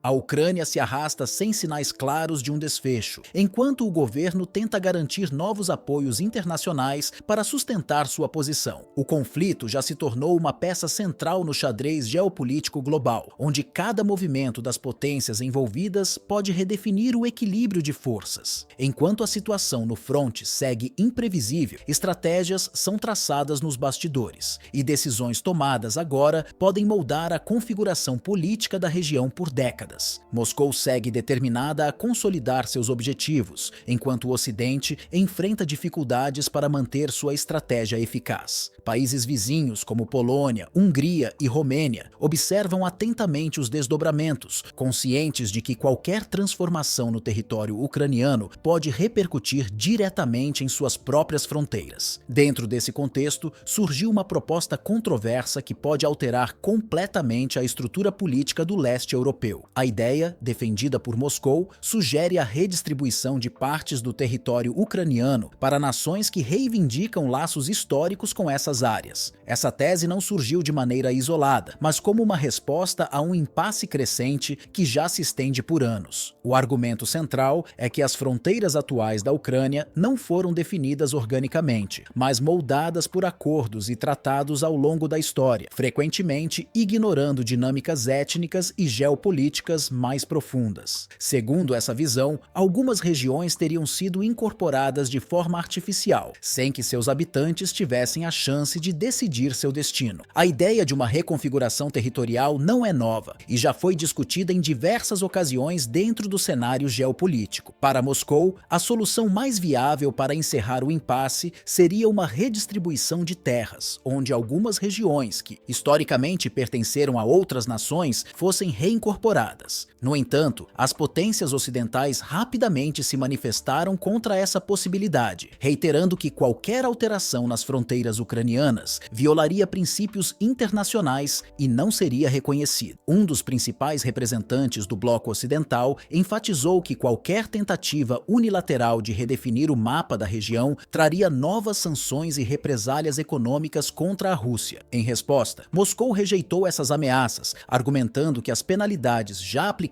A Ucrânia se arrasta sem sinais claros de um desfecho, enquanto o governo tenta garantir novos apoios internacionais para sustentar sua posição. O conflito já se tornou uma peça central no xadrez geopolítico global, onde cada movimento das potências envolvidas pode redefinir o equilíbrio de forças. Enquanto a situação no fronte segue imprevisível, estratégias são traçadas nos bastidores, e decisões tomadas agora podem moldar a configuração política da região por décadas. Moscou segue determinada a consolidar seus objetivos, enquanto o Ocidente enfrenta dificuldades para manter sua estratégia eficaz. Países vizinhos como Polônia, Hungria e Romênia observam atentamente os desdobramentos, conscientes de que qualquer transformação no território ucraniano pode repercutir diretamente em suas próprias fronteiras. Dentro desse contexto, surgiu uma proposta controversa que pode alterar completamente a estrutura política do leste europeu. A ideia, defendida por Moscou, sugere a redistribuição de partes do território ucraniano para nações que reivindicam laços históricos com essas áreas. Essa tese não surgiu de maneira isolada, mas como uma resposta a um impasse crescente que já se estende por anos. O argumento central é que as fronteiras atuais da Ucrânia não foram definidas organicamente, mas moldadas por acordos e tratados ao longo da história, frequentemente ignorando dinâmicas étnicas e geopolíticas mais profundas. Segundo essa visão, algumas regiões teriam sido incorporadas de forma artificial, sem que seus habitantes tivessem a chance de decidir seu destino. A ideia de uma reconfiguração territorial não é nova e já foi discutida em diversas ocasiões dentro do cenário geopolítico. Para Moscou, a solução mais viável para encerrar o impasse seria uma redistribuição de terras, onde algumas regiões que historicamente pertenceram a outras nações fossem reincorporadas. No entanto, as potências ocidentais rapidamente se manifestaram contra essa possibilidade, reiterando que qualquer alteração nas fronteiras ucranianas violaria princípios internacionais e não seria reconhecido. Um dos principais representantes do bloco ocidental enfatizou que qualquer tentativa unilateral de redefinir o mapa da região traria novas sanções e represálias econômicas contra a Rússia. Em resposta, Moscou rejeitou essas ameaças, argumentando que as penalidades já aplicadas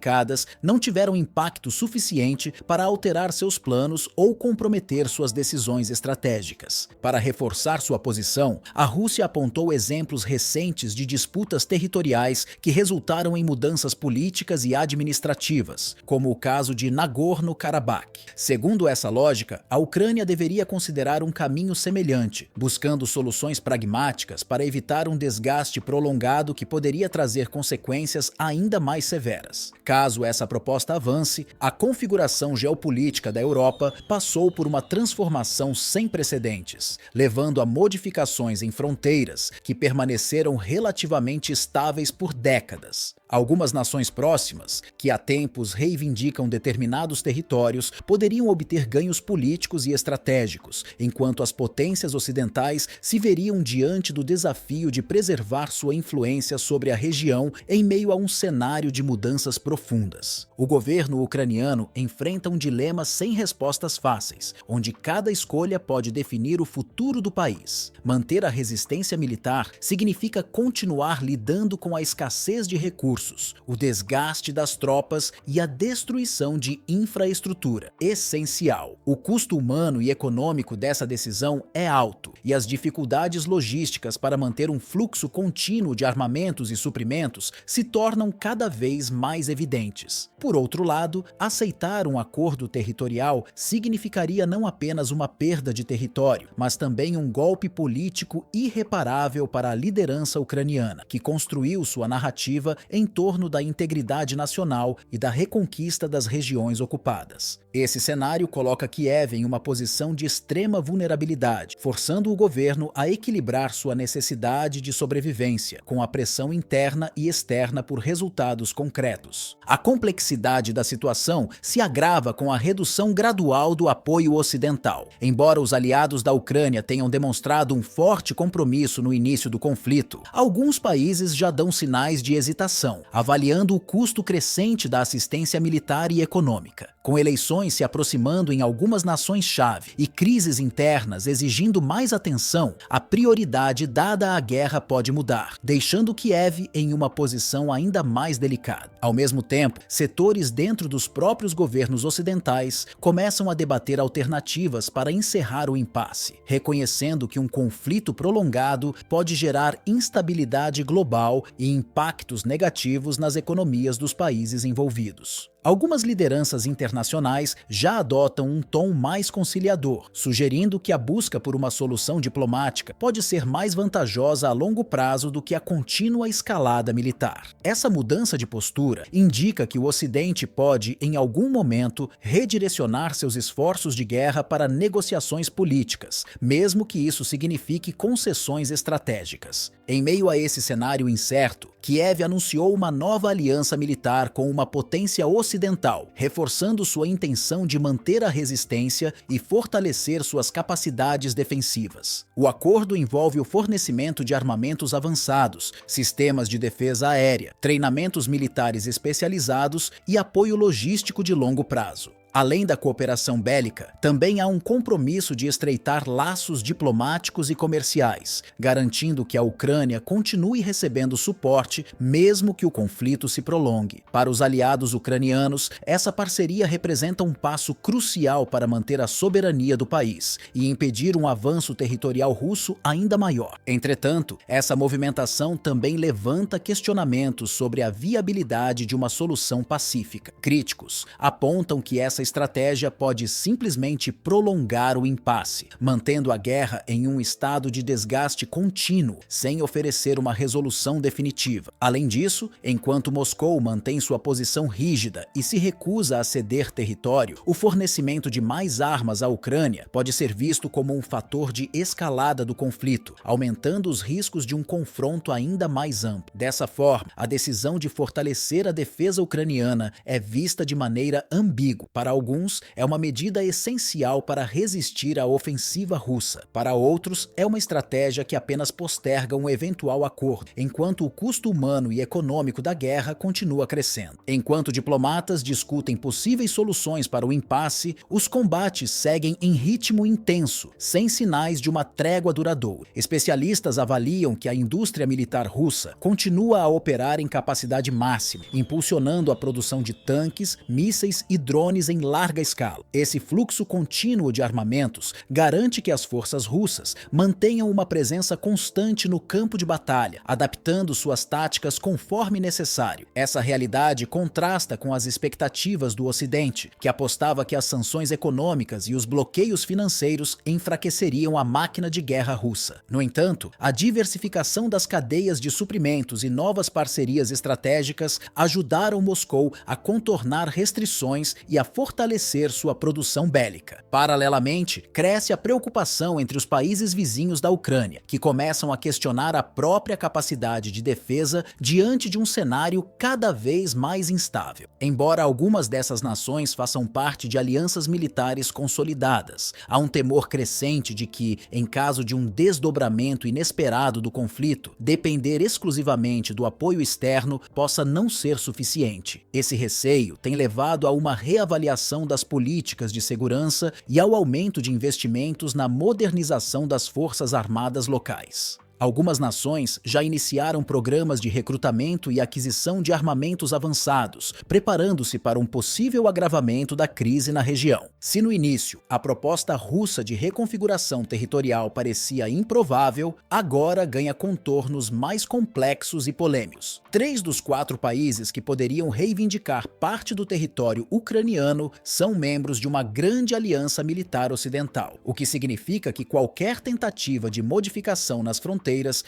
não tiveram impacto suficiente para alterar seus planos ou comprometer suas decisões estratégicas. Para reforçar sua posição, a Rússia apontou exemplos recentes de disputas territoriais que resultaram em mudanças políticas e administrativas, como o caso de Nagorno-Karabakh. Segundo essa lógica, a Ucrânia deveria considerar um caminho semelhante, buscando soluções pragmáticas para evitar um desgaste prolongado que poderia trazer consequências ainda mais severas. Caso essa proposta avance, a configuração geopolítica da Europa passou por uma transformação sem precedentes, levando a modificações em fronteiras que permaneceram relativamente estáveis por décadas. Algumas nações próximas, que há tempos reivindicam determinados territórios, poderiam obter ganhos políticos e estratégicos, enquanto as potências ocidentais se veriam diante do desafio de preservar sua influência sobre a região em meio a um cenário de mudanças profundas. O governo ucraniano enfrenta um dilema sem respostas fáceis, onde cada escolha pode definir o futuro do país. Manter a resistência militar significa continuar lidando com a escassez de recursos, o desgaste das tropas e a destruição de infraestrutura essencial. O custo humano e econômico dessa decisão é alto, e as dificuldades logísticas para manter um fluxo contínuo de armamentos e suprimentos se tornam cada vez mais evidentes. Por outro lado, aceitar um acordo territorial significaria não apenas uma perda de território, mas também um golpe político irreparável para a liderança ucraniana, que construiu sua narrativa em torno da integridade nacional e da reconquista das regiões ocupadas. Esse cenário coloca Kiev em uma posição de extrema vulnerabilidade, forçando o governo a equilibrar sua necessidade de sobrevivência com a pressão interna e externa por resultados concretos. A complexidade da situação se agrava com a redução gradual do apoio ocidental. Embora os aliados da Ucrânia tenham demonstrado um forte compromisso no início do conflito, alguns países já dão sinais de hesitação, oposição, avaliando o custo crescente da assistência militar e econômica. Com eleições se aproximando em algumas nações-chave e crises internas exigindo mais atenção, a prioridade dada à guerra pode mudar, deixando Kiev em uma posição ainda mais delicada. Ao mesmo tempo, setores dentro dos próprios governos ocidentais começam a debater alternativas para encerrar o impasse, reconhecendo que um conflito prolongado pode gerar instabilidade global e impactos negativos nas economias dos países envolvidos. Algumas lideranças internacionais já adotam um tom mais conciliador, sugerindo que a busca por uma solução diplomática pode ser mais vantajosa a longo prazo do que a contínua escalada militar. Essa mudança de postura indica que o Ocidente pode, em algum momento, redirecionar seus esforços de guerra para negociações políticas, mesmo que isso signifique concessões estratégicas. Em meio a esse cenário incerto, Kiev anunciou uma nova aliança militar com uma potência ocidental, reforçando sua intenção de manter a resistência e fortalecer suas capacidades defensivas. O acordo envolve o fornecimento de armamentos avançados, sistemas de defesa aérea, treinamentos militares especializados e apoio logístico de longo prazo. Além da cooperação bélica, também há um compromisso de estreitar laços diplomáticos e comerciais, garantindo que a Ucrânia continue recebendo suporte mesmo que o conflito se prolongue. Para os aliados ucranianos, essa parceria representa um passo crucial para manter a soberania do país e impedir um avanço territorial russo ainda maior. Entretanto, essa movimentação também levanta questionamentos sobre a viabilidade de uma solução pacífica. Críticos apontam que essa estratégia pode simplesmente prolongar o impasse, mantendo a guerra em um estado de desgaste contínuo, sem oferecer uma resolução definitiva. Além disso, enquanto Moscou mantém sua posição rígida e se recusa a ceder território, o fornecimento de mais armas à Ucrânia pode ser visto como um fator de escalada do conflito, aumentando os riscos de um confronto ainda mais amplo. Dessa forma, a decisão de fortalecer a defesa ucraniana é vista de maneira ambígua. Para alguns, é uma medida essencial para resistir à ofensiva russa. Para outros, é uma estratégia que apenas posterga um eventual acordo, enquanto o custo humano e econômico da guerra continua crescendo. Enquanto diplomatas discutem possíveis soluções para o impasse, os combates seguem em ritmo intenso, sem sinais de uma trégua duradoura. Especialistas avaliam que a indústria militar russa continua a operar em capacidade máxima, impulsionando a produção de tanques, mísseis e drones em larga escala. Esse fluxo contínuo de armamentos garante que as forças russas mantenham uma presença constante no campo de batalha, adaptando suas táticas conforme necessário. Essa realidade contrasta com as expectativas do Ocidente, que apostava que as sanções econômicas e os bloqueios financeiros enfraqueceriam a máquina de guerra russa. No entanto, a diversificação das cadeias de suprimentos e novas parcerias estratégicas ajudaram Moscou a contornar restrições e a fortalecer sua produção bélica. Paralelamente, cresce a preocupação entre os países vizinhos da Ucrânia, que começam a questionar a própria capacidade de defesa diante de um cenário cada vez mais instável. Embora algumas dessas nações façam parte de alianças militares consolidadas, há um temor crescente de que, em caso de um desdobramento inesperado do conflito, depender exclusivamente do apoio externo possa não ser suficiente. Esse receio tem levado a uma reavaliação das políticas de segurança e ao aumento de investimentos na modernização das forças armadas locais. Algumas nações já iniciaram programas de recrutamento e aquisição de armamentos avançados, preparando-se para um possível agravamento da crise na região. Se no início a proposta russa de reconfiguração territorial parecia improvável, agora ganha contornos mais complexos e polêmicos. 3 dos 4 países que poderiam reivindicar parte do território ucraniano são membros de uma grande aliança militar ocidental, o que significa que qualquer tentativa de modificação nas fronteiras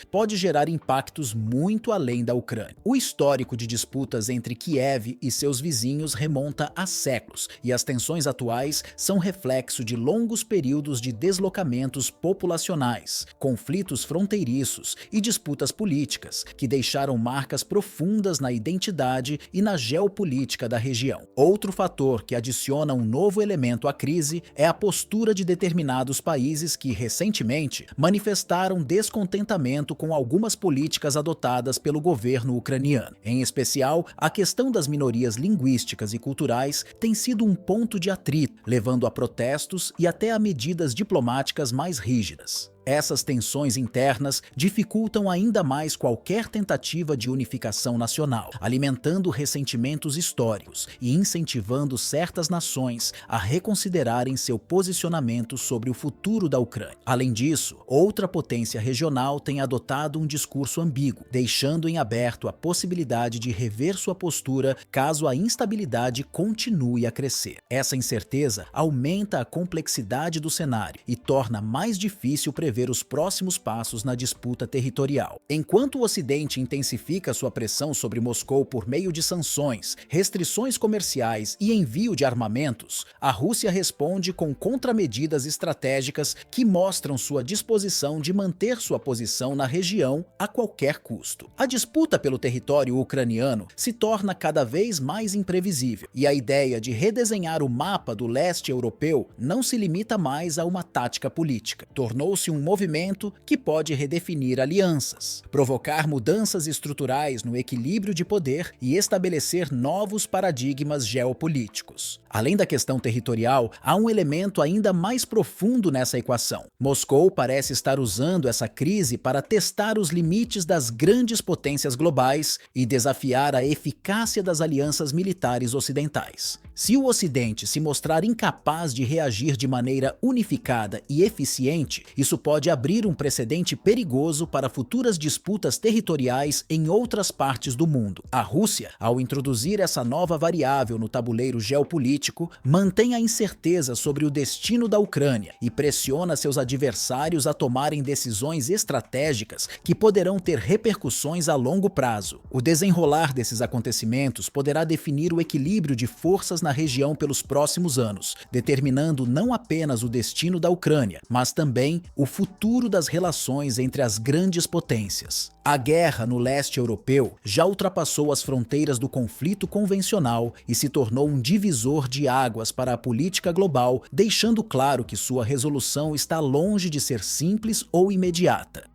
pode gerar impactos muito além da Ucrânia. O histórico de disputas entre Kiev e seus vizinhos remonta a séculos, e as tensões atuais são reflexo de longos períodos de deslocamentos populacionais, conflitos fronteiriços e disputas políticas, que deixaram marcas profundas na identidade e na geopolítica da região. Outro fator que adiciona um novo elemento à crise é a postura de determinados países que, recentemente, manifestaram descontentamento descontentamento com algumas políticas adotadas pelo governo ucraniano. Em especial, a questão das minorias linguísticas e culturais tem sido um ponto de atrito, levando a protestos e até a medidas diplomáticas mais rígidas. Essas tensões internas dificultam ainda mais qualquer tentativa de unificação nacional, alimentando ressentimentos históricos e incentivando certas nações a reconsiderarem seu posicionamento sobre o futuro da Ucrânia. Além disso, outra potência regional tem adotado um discurso ambíguo, deixando em aberto a possibilidade de rever sua postura caso a instabilidade continue a crescer. Essa incerteza aumenta a complexidade do cenário e torna mais difícil prever os próximos passos na disputa territorial. Enquanto o Ocidente intensifica sua pressão sobre Moscou por meio de sanções, restrições comerciais e envio de armamentos, a Rússia responde com contramedidas estratégicas que mostram sua disposição de manter sua posição na região a qualquer custo. A disputa pelo território ucraniano se torna cada vez mais imprevisível, e a ideia de redesenhar o mapa do leste europeu não se limita mais a uma tática política. Tornou-se um movimento que pode redefinir alianças, provocar mudanças estruturais no equilíbrio de poder e estabelecer novos paradigmas geopolíticos. Além da questão territorial, há um elemento ainda mais profundo nessa equação. Moscou parece estar usando essa crise para testar os limites das grandes potências globais e desafiar a eficácia das alianças militares ocidentais. Se o Ocidente se mostrar incapaz de reagir de maneira unificada e eficiente, isso pode abrir um precedente perigoso para futuras disputas territoriais em outras partes do mundo. A Rússia, ao introduzir essa nova variável no tabuleiro geopolítico, mantém a incerteza sobre o destino da Ucrânia e pressiona seus adversários a tomarem decisões estratégicas que poderão ter repercussões a longo prazo. O desenrolar desses acontecimentos poderá definir o equilíbrio de forças na região pelos próximos anos, determinando não apenas o destino da Ucrânia, mas também o futuro das relações entre as grandes potências. A guerra no leste europeu já ultrapassou as fronteiras do conflito convencional e se tornou um divisor de águas para a política global, deixando claro que sua resolução está longe de ser simples ou imediata.